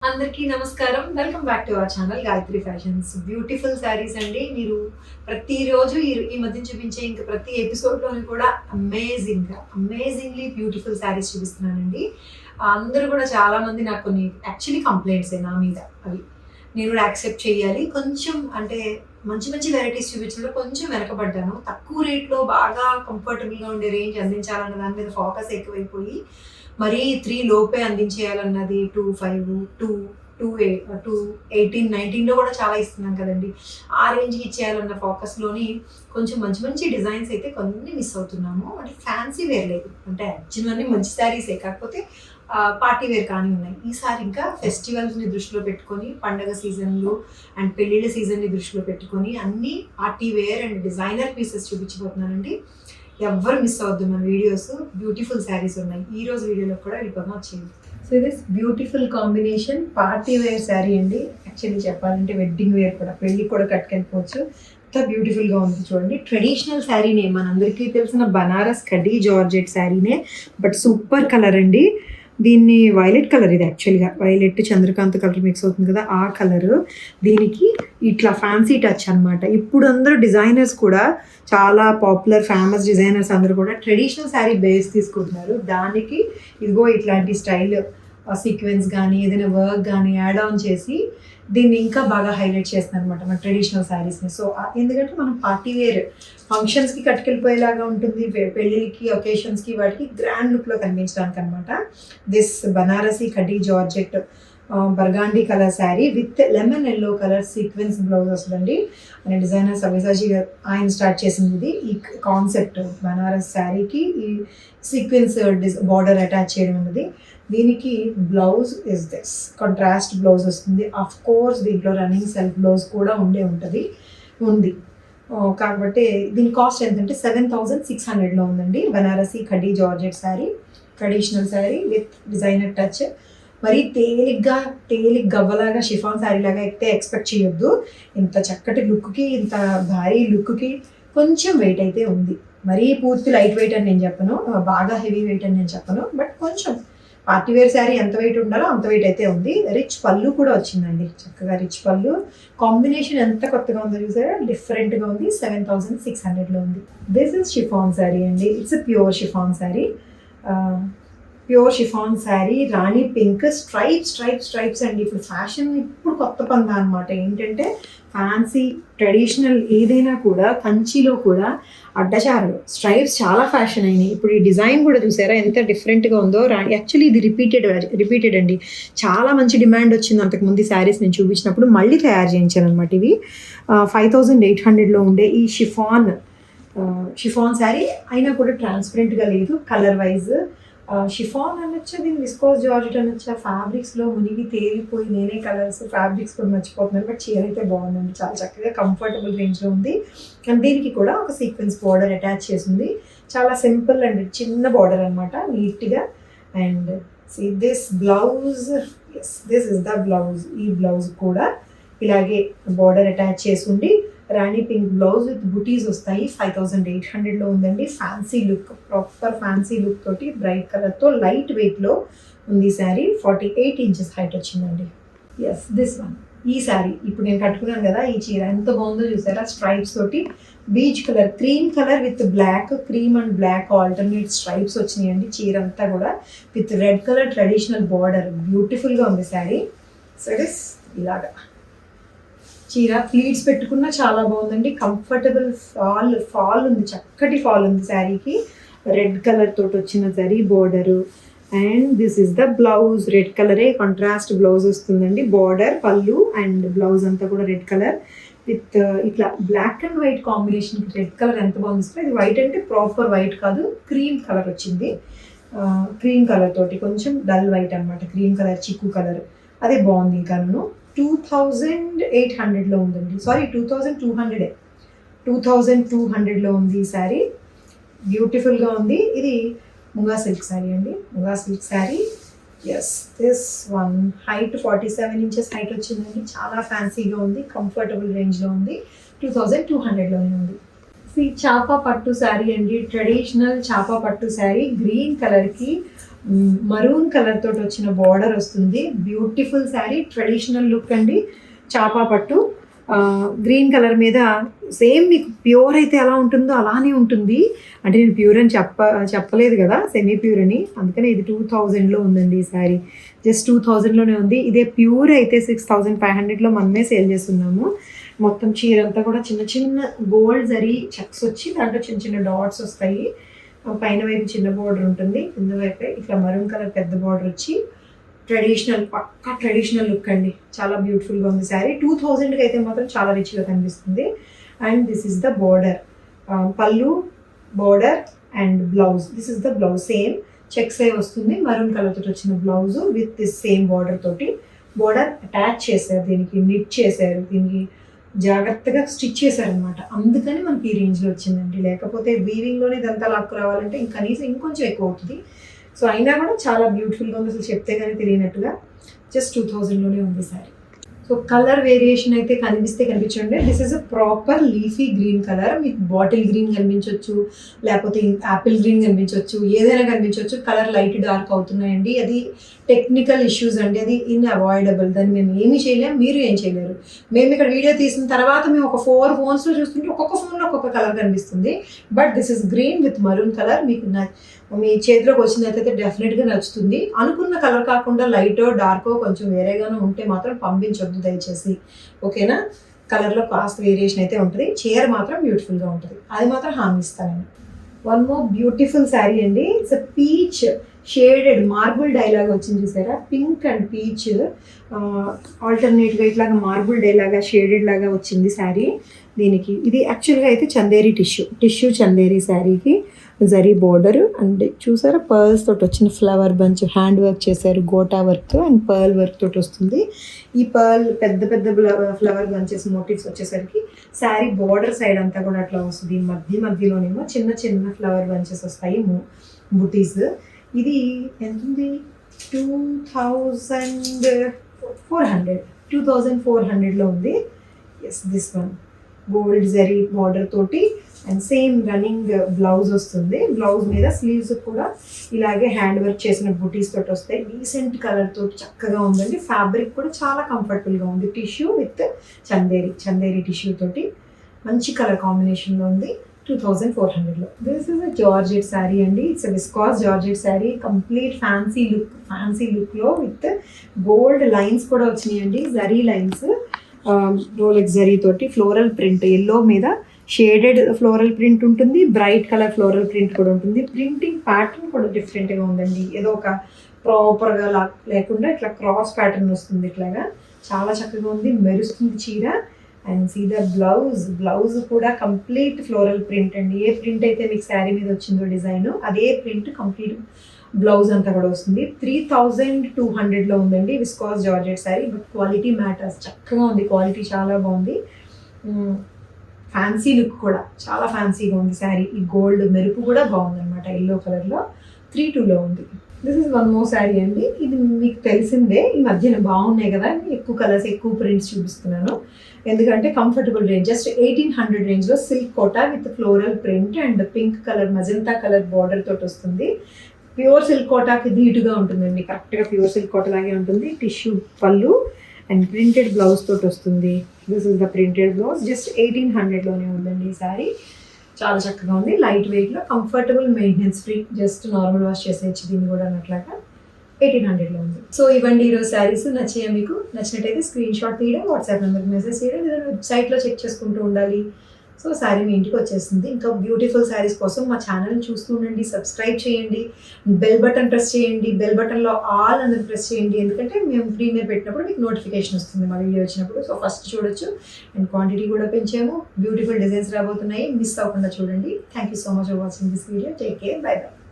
అందరికీ నమస్కారం. Welcome back to our channel Gayatri fashions. Beautiful saris అండి. మీరు ప్రతిరోజు ఈ మధ్య చూపించే ఇంకా ప్రతి ఎపిసోడ్‌లోని కూడా అమేజింగ్‌లీ బ్యూటిఫుల్ శారీస్ చూపిస్తున్నానండి. అందరూ కూడా చాలామంది నాకు కొన్ని యాక్చువల్లీ కంప్లెయింట్సే నా మీద అవి. నేను కూడా యాక్సెప్ట్ చేయాలి. కొంచెం అంటే మంచి వెరైటీస్ చూపించడంలో కొంచెం వెనకబడ్డాను. తక్కువ రేట్‌లో బాగా కంఫర్టబుల్‌గా ఉండే రేంజ్ అందించాలన్న దాని మీద ఫోకస్ ఎక్కువైపోయి మరీ 3 లోపే అందించేయాలన్నది 2.5, 2.18, 19లో కూడా చాలా ఇస్తున్నాం కదండి. ఆ రేంజ్‌కి ఇచ్చేయాలన్న ఫోకస్‌లోని కొంచెం మంచి డిజైన్స్ అయితే కొన్ని మిస్ అవుతున్నాము. అంటే ఫ్యాన్సీ వేర్ లేదు. అంటే యాక్చువల్లీ మంచి శారీసే, కాకపోతే పార్టీ వేర్ కానీ ఉన్నాయి. ఈసారి ఇంకా ఫెస్టివల్స్ని దృష్టిలో పెట్టుకొని, పండగ సీజన్లు అండ్ పెళ్ళిళ్ళ సీజన్ని దృష్టిలో పెట్టుకొని అన్ని party wear and designer pieces చూపించబోతున్నానండి. ఎవ్వరు మిస్ అవ్వద్దు మన వీడియోస్. బ్యూటిఫుల్ శారీస్ ఉన్నాయి. ఈ రోజు వీడియోలో కూడా వెళ్ళిపోదాం వచ్చింది. So this beautiful combination party wear sari అండి. యాక్చువల్లీ చెప్పాలంటే వెడ్డింగ్ వేర్ కూడా, పెళ్ళికి కూడా కట్టుకెళ్ళిపోవచ్చు. ఎంత బ్యూటిఫుల్గా ఉంది చూడండి. ట్రెడిషనల్ శారీనే, మనందరికీ తెలిసిన బనారస్ కడ్డీ జార్జెట్ శారీనే, బట్ సూపర్ కలర్ అండి. దీన్ని వైలెట్ కలర్, ఇది యాక్చువల్గా వైలెట్ చంద్రకాంత్ కలర్ మిక్స్ అవుతుంది కదా, ఆ కలరు. దీనికి ఇట్లా ఫ్యాన్సీ టచ్ అనమాట. ఇప్పుడు అందరూ డిజైనర్స్ కూడా చాలా పాపులర్ ఫేమస్ డిజైనర్స్ అందరూ కూడా ట్రెడిషనల్ శారీ బేస్ తీసుకుంటున్నారు. దానికి ఇదిగో ఇట్లాంటి స్టైల్ సీక్వెన్స్ కానీ ఏదైనా వర్క్ కానీ యాడ్ ఆన్ చేసి దీన్ని ఇంకా బాగా హైలైట్ చేస్తుంది అనమాట మన ట్రెడిషనల్ శారీస్ని. సో ఎందుకంటే మనం పార్టీ వేర్ ఫంక్షన్స్కి కట్టుకెళ్ళిపోయేలాగా ఉంటుంది, పెళ్ళిళ్ళకి ఒకేషన్స్కి వాటికి గ్రాండ్ లుక్లో కనిపించడానికి అనమాట. దిస్ బనారసీ కడ్డీ georgette burgundy colour sari with lemon yellow colour sequence blouse వస్తుందండి. అనే డిజైనర్ సవ్యసాచి ఆయన స్టార్ట్ చేసింది ఇది. ఈ కాన్సెప్ట్ బనారస్ శారీకి ఈ సీక్వెన్స్ బార్డర్ అటాచ్ చేయడం అన్నది. దీనికి blouse is this contrast blouse వస్తుంది. అఫ్ కోర్స్ దీంట్లో రన్నింగ్ సెల్ఫ్ బ్లౌజ్ కూడా ఉంది. కాబట్టి దీని కాస్ట్ ఎంతంటే 7,600లో ఉందండి. బనారసీ కడ్డీ georgette sari, traditional sari with designer touch. మరి తేలిగ్ గవ్వలాగా షిఫాన్ శారీ లాగా అయితే ఎక్స్పెక్ట్ చేయొద్దు. ఇంత చక్కటి లుక్కి, ఇంత భారీ లుక్కి కొంచెం వెయిట్ అయితే ఉంది. మరీ పూర్తి లైట్ వెయిట్ అని నేను చెప్పను, బాగా హెవీ వెయిట్ అని నేను చెప్పను, బట్ కొంచెం పార్టీ వేర్ శారీ ఎంత వెయిట్ ఉండాలో అంత వెయిట్ అయితే ఉంది. రిచ్ పళ్ళు కూడా వచ్చిందండి, చక్కగా రిచ్ పళ్ళు. కాంబినేషన్ ఎంత కొత్తగా ఉందో చూసారా, డిఫరెంట్గా ఉంది. 7,600లో ఉంది. దిస్ ఇస్ షిఫాన్ శారీ అండి. It's pure chiffon sari. Pure chiffon sari, Rani pink, stripes అండి. ఇప్పుడు ఫ్యాషన్, ఇప్పుడు కొత్త పందా అనమాట. ఏంటంటే ఫ్యాన్సీ ట్రెడిషనల్ ఏదైనా కూడా కంచిలో కూడా అడ్డచారలు స్ట్రైప్స్ చాలా ఫ్యాషన్ అయినాయి. ఇప్పుడు ఈ డిజైన్ కూడా చూసారా ఎంత డిఫరెంట్గా ఉందో. యాక్చువల్లీ ఇది రిపీటెడ్ అండి. చాలా మంచి డిమాండ్ వచ్చింది అంతకుముందు శారీస్ నేను చూపించినప్పుడు. మళ్ళీ తయారు చేయించాను అనమాట. ఇవి 5,800లో ఉండే ఈ షిఫాన్ శారీ అయినా కూడా ట్రాన్స్పరెంట్గా లేదు. కలర్ వైజ్ షిఫాన్ అనొచ్చా, దీన్ని విస్కోస్ జార్జెట్ అనొచ్చా, ఫ్యాబ్రిక్స్లో మునిగి తేలిపోయి నేనే కలర్స్ ఫ్యాబ్రిక్స్ కూడా మర్చిపోతున్నాను. బట్ చీర అయితే బాగుందండి, చాలా చక్కగా కంఫర్టబుల్ రేంజ్లో ఉంది. అండ్ దీనికి కూడా ఒక సీక్వెన్స్ బార్డర్ అటాచ్ చేసింది. చాలా సింపుల్ అండ్ చిన్న బార్డర్ అనమాట, నీట్గా. And this blouse, this is the blouse. ఈ బ్లౌజ్ కూడా ఇలాగే బార్డర్ అటాచ్ చేసి ఉండి రాణి పింక్ బ్లౌజ్ విత్ బుటీస్ వస్తాయి. 5,800లో ఉందండి. Fancy look, proper fancy look తోటి బ్రైట్ కలర్తో లైట్ వెయిట్లో ఉంది శారీ. 48 ఇంచెస్ హైట్ వచ్చిందండి. Yes, this one. ఈ శారీ ఇప్పుడు నేను కట్టుకున్నాను కదా, ఈ చీర ఎంత బాగుందో చూసారా. స్ట్రైప్స్ తోటి peach colour, cream colour with black, cream and black alternate stripes వచ్చినాయండి. చీర అంతా కూడా with red colour traditional border. బ్యూటిఫుల్గా ఉంది శారీ. సో ఇట్ ఇస్ ఇలాగా చీర ప్లీట్స్ పెట్టుకున్నా చాలా బాగుందండి. కంఫర్టబుల్ ఫాల్ ఉంది, చక్కటి ఫాల్ ఉంది శారీకి. రెడ్ కలర్ తోటి వచ్చిన zari border. And this is the blouse. Red కలరే కాంట్రాస్ట్ బ్లౌజ్ వస్తుందండి. బార్డర్, పళ్ళు అండ్ బ్లౌజ్ అంతా కూడా రెడ్ కలర్ విత్ ఇట్లా black and white combination. Red colour ఎంత బాగుంది. ఇది వైట్ అంటే ప్రాపర్ వైట్ కాదు, క్రీమ్ కలర్ వచ్చింది. క్రీమ్ కలర్ తోటి కొంచెం డల్ వైట్ అనమాట, క్రీమ్ కలర్, చిక్కు కలర్. అదే బాగుంది. ఇంకాను 2,800లో ఉందండి. సారీ, 2,200లో ఉంది ఈ శారీ. బ్యూటిఫుల్గా ఉంది. ఇది ముంగా సిల్క్ శారీ అండి. Munga silk sari. Yes, this one height 47 inches height వచ్చిందండి. చాలా ఫ్యాన్సీగా ఉంది, కంఫర్టబుల్ రేంజ్లో ఉంది. 2,200లోనే ఉంది. చాపా పట్టు శారీ అండి. ట్రెడిషనల్ చాపా పట్టు శారీ. గ్రీన్ కలర్కి మరూన్ కలర్ తోటి వచ్చిన బార్డర్ వస్తుంది. బ్యూటిఫుల్ శారీ, ట్రెడిషనల్ లుక్ అండి. చాపా పట్టు గ్రీన్ కలర్ మీద సేమ్ మీకు ప్యూర్ అయితే ఎలా ఉంటుందో అలానే ఉంటుంది. అంటే నేను ప్యూర్ అని చెప్పలేదు కదా, సెమీ ప్యూర్ అని, అందుకనే ఇది 2000లో ఉందండి ఈ శారీ. జస్ట్ 2000లోనే ఉంది. ఇదే ప్యూర్ అయితే 6500లో మనమే సేల్ చేస్తున్నాము. మొత్తం చీర అంతా కూడా చిన్న చిన్న గోల్డ్ జరీ చెక్స్ వచ్చి దాంట్లో చిన్న చిన్న డాట్స్ వస్తాయి. పైన వైపు చిన్న బార్డర్ ఉంటుంది, కింద వైపు ఇట్లా మరూన్ కలర్ పెద్ద బార్డర్ వచ్చి ట్రెడిషనల్, పక్కా ట్రెడిషనల్ లుక్ అండి. చాలా బ్యూటిఫుల్గా ఉంది శారీ. 2000కి అయితే మాత్రం చాలా రిచ్గా కనిపిస్తుంది. And this is the border, పళ్ళు, border and blouse. This is the blouse, same checks అయి వస్తుంది. మరూన్ కలర్ తోటి వచ్చిన blouse with this same border తోటి. బార్డర్ అటాచ్ చేశారు, దీనికి నిట్ చేశారు, దీనికి జాగ్రత్తగా స్టిచ్ చేశారు అనమాట. అందుకని మనకి ఈ రేంజ్లో వచ్చిందండి. లేకపోతే వీవింగ్లోనే ఇదంతా లాక్కు రావాలంటే కనీసం ఇంకొంచెం ఎక్కువ అవుతుంది. సో అయినా కూడా చాలా బ్యూటిఫుల్గా ఉంది, అసలు చెప్తే కానీ తెలియనట్టుగా. జస్ట్ 2000లోనే ఉంది సారీ. సో కలర్ వేరియేషన్ అయితే కనిపించండి. This is a proper leafy green colour. మీకు బాటిల్ గ్రీన్ కనిపించవచ్చు, లేకపోతే యాపిల్ గ్రీన్ కనిపించవచ్చు, ఏదైనా కనిపించవచ్చు. కలర్ లైట్ డార్క్ అవుతున్నాయండి. అది టెక్నికల్ ఇష్యూస్ అండి, అది ఇన్అవాయిడబుల్. దాన్ని మేము ఏమీ చేయలేము, మీరు ఏం చేయలేరు. మేము ఇక్కడ వీడియో తీసిన తర్వాత మేము ఒక 4 ఫోన్స్లో చూస్తుంటే ఒక్కొక్క ఫోన్లో ఒక్కొక్క కలర్ కనిపిస్తుంది. But this is green with maroon colour. మీకు మీ చేతిలోకి వచ్చినట్లయితే డెఫినెట్గా నచ్చుతుంది. అనుకున్న కలర్ కాకుండా లైటో డార్కో కొంచెం వేరేగానో ఉంటే మాత్రం పంపించొద్దు దయచేసి, ఓకేనా. కలర్లో కాస్త వేరియేషన్ అయితే ఉంటుంది, చీర మాత్రం బ్యూటిఫుల్గా ఉంటుంది, అది మాత్రం హామీ ఇస్తాను నేను. వన్ మోర్ బ్యూటిఫుల్ శారీ అండి. It's a peach shaded marble డైలాగా వచ్చింది చూసారా, పింక్ అండ్ పీచ్ ఆల్టర్నేట్గా ఇట్లాగా మార్బుల్ డైలాగా షేడెడ్ లాగా వచ్చింది శారీ. దీనికి ఇది యాక్చువల్గా అయితే చందేరి టిష్యూ చందేరి శారీకి జరీ బోర్డర్ అండ్ చూసారా పర్ల్స్ తోటి వచ్చిన ఫ్లవర్ బంచ్ హ్యాండ్ వర్క్ చేశారు, gota work and pearl work తోటి వస్తుంది. ఈ పర్ల్ పెద్ద పెద్ద ఫ్లవర్ బంచెస్ మోటివ్స్ వచ్చేసరికి శారీ బోర్డర్ సైడ్ అంతా కూడా అట్లా వస్తుంది. మధ్యలోనేమో చిన్న చిన్న ఫ్లవర్ బంచెస్ వస్తాయి, బుటీస్. ఇది ఎంత ఉంది, 2400లో ఉంది. Yes, this one gold zari border తోటి అండ్ సేమ్ రన్నింగ్ బ్లౌజ్ వస్తుంది. బ్లౌజ్ మీద స్లీవ్స్ కూడా ఇలాగే హ్యాండ్ వర్క్ చేసిన బుటీస్ తోటి వస్తాయి. డీసెంట్ కలర్ తోటి చక్కగా ఉందండి. ఫ్యాబ్రిక్ కూడా చాలా కంఫర్టబుల్గా ఉంది. టిష్యూ విత్ చందేరి టిష్యూ తోటి మంచి కలర్ కాంబినేషన్లో ఉంది. 2400లో. This is a georgette sari అండి. It's a viscose georgette sari. Complete fancy లుక్లో విత్ గోల్డ్ లైన్స్ కూడా వచ్చినాయండి, జరీ లైన్స్. రోలెక్స్ జరీ తోటి ఫ్లోరల్ ప్రింట్, ఎల్లో మీద షేడెడ్ ఫ్లోరల్ ప్రింట్ ఉంటుంది, బ్రైట్ కలర్ ఫ్లోరల్ ప్రింట్ కూడా ఉంటుంది. ప్రింటింగ్ ప్యాటర్న్ కూడా డిఫరెంట్గా ఉందండి. ఏదో ఒక ప్రాపర్గా లేకుండా ఇట్లా క్రాస్ ప్యాటర్న్ వస్తుంది, ఇట్లాగా చాలా చక్కగా ఉంది, మెరుస్తుంది చీర. అండ్ సీ ద బ్లౌజ్ కూడా కంప్లీట్ ఫ్లోరల్ ప్రింట్ అండి. ఏ ప్రింట్ అయితే మీకు శారీ మీద వచ్చిందో డిజైన్, అదే ప్రింట్ కంప్లీట్ బ్లౌజ్ అంతా కూడా వస్తుంది. 3200లో ఉందండి. Viscous georgette sari, but quality matters. చక్కగా ఉంది, క్వాలిటీ చాలా బాగుంది. ఫ్యాన్సీ లుక్ కూడా చాలా ఫ్యాన్సీగా ఉంది శారీ. ఈ గోల్డ్ మెరుపు కూడా బాగుంది అనమాట, ఎల్లో కలర్లో. 32లో ఉంది. This is one more sari అండి. ఇది మీకు తెలిసిందే, ఈ మధ్యన బాగున్నాయి కదా, ఎక్కువ కలర్స్ ఎక్కువ ప్రింట్స్ చూపిస్తున్నాను. ఎందుకంటే కంఫర్టబుల్ రేంజ్, జస్ట్ 1800 రేంజ్లో silk Kota with floral print and pink colour magenta colour border తోటి వస్తుంది. ప్యూర్ సిల్క్ కోటాకి ధీటుగా ఉంటుందండి, కరెక్ట్గా ప్యూర్ సిల్క్ కోట లాగే ఉంటుంది. టిష్యూ పళ్ళు అండ్ ప్రింటెడ్ బ్లౌజ్ తోటి వస్తుంది. This is the printed blouse. Just 1800లోనే ఉందండి ఈ శారీ. చాలా చక్కగా ఉంది, లైట్ వెయిట్లో, comfortable, maintenance free, just normal wash చేసేయచ్చు దీన్ని కూడా అన్నట్లాగా. 1800లో ఉంది. సో ఇవ్వండి ఈరోజు శారీస్. నచ్చాయా మీకు? నచ్చినట్టయితే స్క్రీన్ షాట్ తీయడం, వాట్సాప్ నెంబర్కి మెసేజ్ చేయడం, లేదా వెబ్సైట్లో చెక్ చేసుకుంటూ ఉండాలి. సో శారీ మీ ఇంటికి వచ్చేస్తుంది. ఇంకా బ్యూటిఫుల్ శారీస్ కోసం మా ఛానల్ని చూస్తూ ఉండండి, సబ్స్క్రైబ్ చేయండి, బెల్ బటన్ ప్రెస్ చేయండి, బెల్ బటన్లో ఆల్ అనేది ప్రెస్ చేయండి. ఎందుకంటే మేము ప్రీమియర్ పెట్టినప్పుడు మీకు నోటిఫికేషన్ వస్తుంది మా వీడియో వచ్చినప్పుడు. సో ఫస్ట్ చూడొచ్చు. అండ్ క్వాంటిటీ కూడా పెంచాము, బ్యూటిఫుల్ డిజైన్స్ రాబోతున్నాయి, మిస్ అవ్వకుండా చూడండి. Thank you so much for watching this video. Take care, by by.